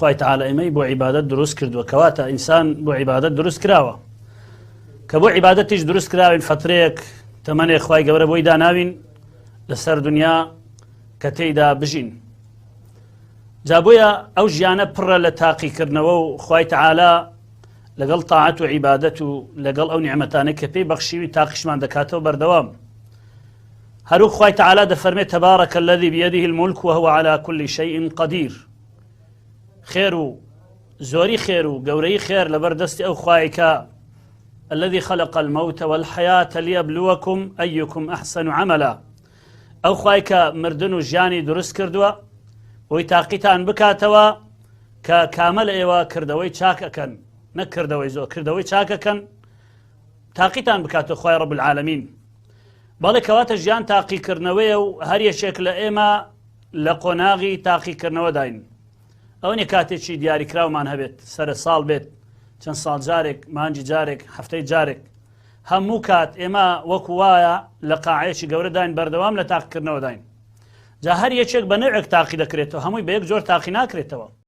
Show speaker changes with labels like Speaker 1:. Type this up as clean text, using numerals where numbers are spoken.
Speaker 1: خوای تعالی ئێمەی بۆ عیبادەت دروست کردووە کەواتە ئینسان بۆ عیبادەت دروست کراوە کە بۆ عیبادەتیش دروست کراوین فترەیەک تەمەنێ خوای گەورە بۆی داناوین لەسەر دنیا کە تێیدا بژین جا بۆیە ئەو ژیانە پڕە لە تاقیکردنەوە و خوای تعالی لەگەڵ تاعەت و عیبادەت و لەگەڵ ئەو نیعمەتانەی کە پێی بەخشیوی تاقیشمان دەکاتەوە بەردەوام هەروو خوای تعالی دەفەرمێت تەبارەکە الذی بیەده المولک وهو على كل شيء قدیر خێر و زۆری خێر و گەورەی خێر لەبەر دەستی ئەو خوایکە الذي خلق الموت والحياة ليبلوكم أيكم أحسن عملا أو خوايك مردن وجياني درست كردوا ويتاقيتان بكاتوا ككامل إيوا كردوي تشاككن نكردوي زو كردوي تشاككن تاقيتان بكاتوا خواي رب العالمين بالك كوات جيان تاقي كرنوي وهري شكل إما لقناغي تاقي كرنوا داين أو نكاتي شي دياري كراو مان هبت سر صال بيت چەند ساڵ جارێک مانجی جارێک هەفتەی جارێک هەموو کات ئێمە وەکو وایە لە قاعەیەکی گەورە داین بەردەوام لە تاقیکردنەوە داین جا هەر یەکێک بە نەوێک تاقی دەکرێتەوە هەمووی بە یەک جۆر تاقی ناکرێتەوە